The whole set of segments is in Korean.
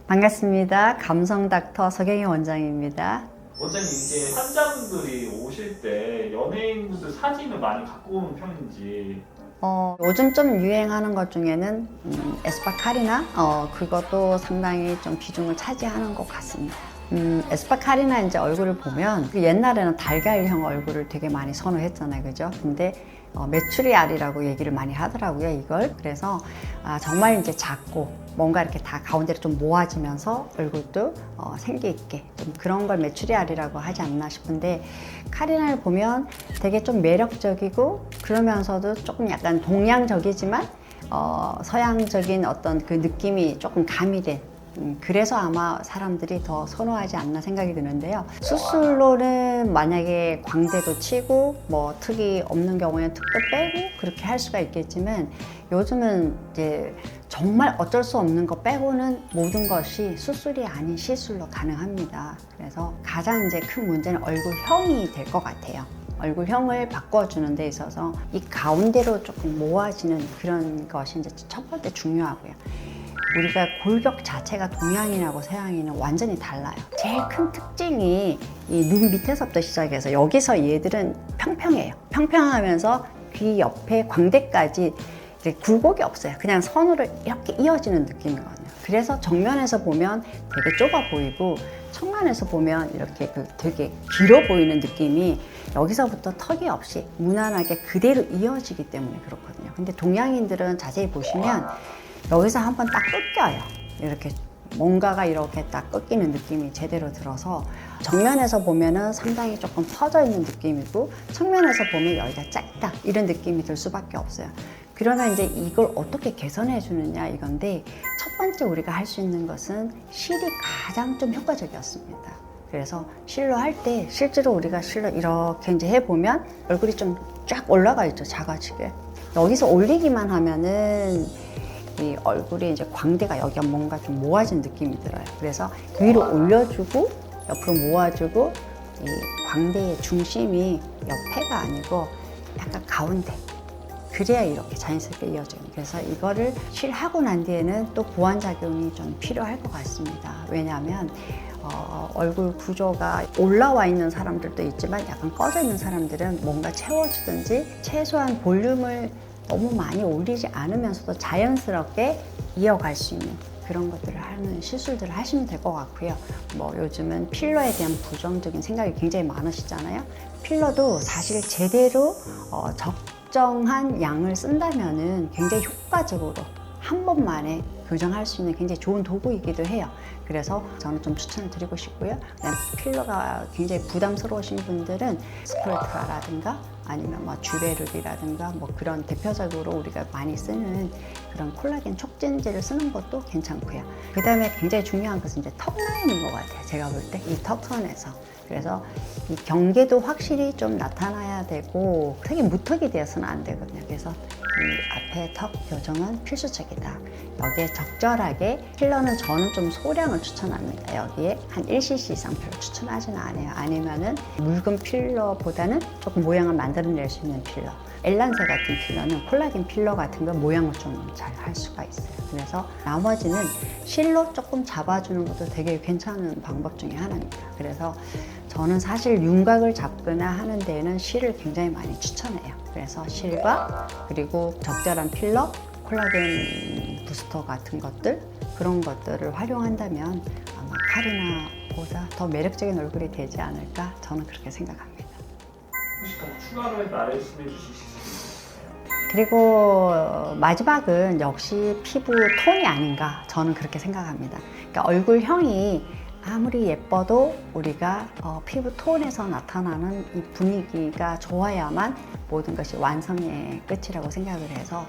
반갑습니다. 감성 닥터 서경희 원장입니다. 원장님, 이제 환자분들이 오실 때 연예인분들 사진을 많이 갖고 오는 편인지. 요즘 좀 유행하는 것 중에는 에스파카리나 그것도 상당히 좀 비중을 차지하는 것 같습니다. 에스파카리나 이제 얼굴을 보면 옛날에는 달걀형 얼굴을 되게 많이 선호했잖아요, 그죠? 근데 메추리알이라고 얘기를 많이 하더라고요, 이걸. 그래서 정말 이제 작고 뭔가 이렇게 다 가운데로 좀 모아지면서 얼굴도 생기 있게 좀 그런 걸 메추리알이라고 하지 않나 싶은데, 카리나를 보면 되게 좀 매력적이고 그러면서도 조금 약간 동양적이지만 서양적인 어떤 그 느낌이 조금 가미된, 그래서 아마 사람들이 더 선호하지 않나 생각이 드는데요. 수술로는 만약에 광대도 치고 뭐 턱이 없는 경우에는 턱도 빼고 그렇게 할 수가 있겠지만, 요즘은 이제 정말 어쩔 수 없는 거 빼고는 모든 것이 수술이 아닌 시술로 가능합니다. 그래서 가장 이제 큰 문제는 얼굴형이 될 것 같아요. 얼굴형을 바꿔주는 데 있어서 이 가운데로 조금 모아지는 그런 것이 이제 첫 번째 중요하고요. 우리가 골격 자체가 동양인하고 서양인은 완전히 달라요. 제일 큰 특징이 이 눈 밑에서부터 시작해서 여기서 얘들은 평평해요. 평평하면서 귀 옆에 광대까지 굴곡이 없어요. 그냥 선으로 이렇게 이어지는 느낌이거든요. 그래서 정면에서 보면 되게 좁아 보이고 측면에서 보면 이렇게 되게 길어 보이는 느낌이 여기서부터 턱이 없이 무난하게 그대로 이어지기 때문에 그렇거든요. 근데 동양인들은 자세히 보시면 여기서 한번 딱 끊겨요. 이렇게 뭔가가 이렇게 딱 끊기는 느낌이 제대로 들어서 정면에서 보면은 상당히 조금 퍼져 있는 느낌이고 측면에서 보면 여기가 짧다 이런 느낌이 들 수밖에 없어요. 그러나 이제 이걸 어떻게 개선해 주느냐 이건데, 첫 번째 우리가 할 수 있는 것은 실이 가장 좀 효과적이었습니다. 그래서 실로 할 때 실제로 우리가 실로 이렇게 이제 해보면 얼굴이 좀 쫙 올라가 있죠, 작아지게. 여기서 올리기만 하면은 이 얼굴이 이제 광대가 여기가 뭔가 좀 모아진 느낌이 들어요. 그래서 위로 올려주고 옆으로 모아주고 이 광대의 중심이 옆에가 아니고 약간 가운데, 그래야 이렇게 자연스럽게 이어져요. 그래서 이거를 실하고 난 뒤에는 또 보완작용이 좀 필요할 것 같습니다. 왜냐하면 얼굴 구조가 올라와 있는 사람들도 있지만 약간 꺼져 있는 사람들은 뭔가 채워주든지 최소한 볼륨을 너무 많이 올리지 않으면서도 자연스럽게 이어갈 수 있는 그런 것들을 하는 시술들을 하시면 될 것 같고요. 뭐 요즘은 필러에 대한 부정적인 생각이 굉장히 많으시잖아요. 필러도 사실 제대로 적정한 양을 쓴다면은 굉장히 효과적으로 한 번만에 교정할 수 있는 굉장히 좋은 도구이기도 해요. 그래서 저는 좀 추천을 드리고 싶고요. 그다음 필러가 굉장히 부담스러우신 분들은 스콜트라라든가 아니면 뭐 주베룰이라든가 뭐 그런 대표적으로 우리가 많이 쓰는 그런 콜라겐 촉진제를 쓰는 것도 괜찮고요. 그다음에 굉장히 중요한 것은 이제 턱 라인인 것 같아요. 제가 볼 때 이 턱선에서. 그래서 이 경계도 확실히 좀 나타나야 되고 되게 무턱이 되어서는 안 되거든요. 그래서 이 앞에 턱 교정은 필수적이다. 여기에 적절하게 필러는 저는 좀 소량을 추천합니다. 여기에 한 1cc 이상 별로 추천하지는 않아요. 아니면은 묽은 필러보다는 조금 모양을 만들어낼 수 있는 필러. 엘란세 같은 필러는 콜라겐 필러 같은 거 모양을 좀 잘 할 수가 있어요. 그래서 나머지는 실로 조금 잡아주는 것도 되게 괜찮은 방법 중에 하나입니다. 그래서 저는 사실 윤곽을 잡거나 하는 데에는 실을 굉장히 많이 추천해요. 그래서 실과 그리고 적절한 필러, 콜라겐 부스터 같은 것들, 그런 것들을 활용한다면 아마 카리나보다 더 매력적인 얼굴이 되지 않을까, 저는 그렇게 생각합니다. 혹시 더 추가로 말씀해 주실 수 있을까요? 그리고 마지막은 역시 피부 톤이 아닌가, 저는 그렇게 생각합니다. 그러니까 얼굴형이 아무리 예뻐도 우리가 피부 톤에서 나타나는 이 분위기가 좋아야만 모든 것이 완성의 끝이라고 생각을 해서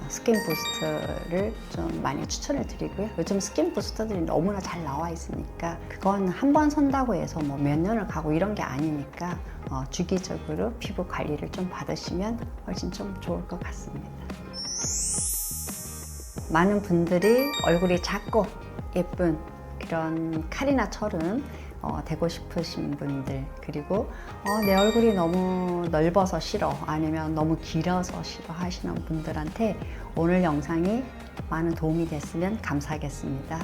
스킨 부스트를 좀 많이 추천을 드리고요. 요즘 스킨 부스터들이 너무나 잘 나와 있으니까 그건 한 번 선다고 해서 뭐 몇 년을 가고 이런 게 아니니까 주기적으로 피부 관리를 좀 받으시면 훨씬 좀 좋을 것 같습니다. 많은 분들이 얼굴이 작고 예쁜 이런 카리나처럼 되고 싶으신 분들, 그리고 내 얼굴이 너무 넓어서 싫어, 아니면 너무 길어서 싫어 하시는 분들한테 오늘 영상이 많은 도움이 됐으면 감사하겠습니다.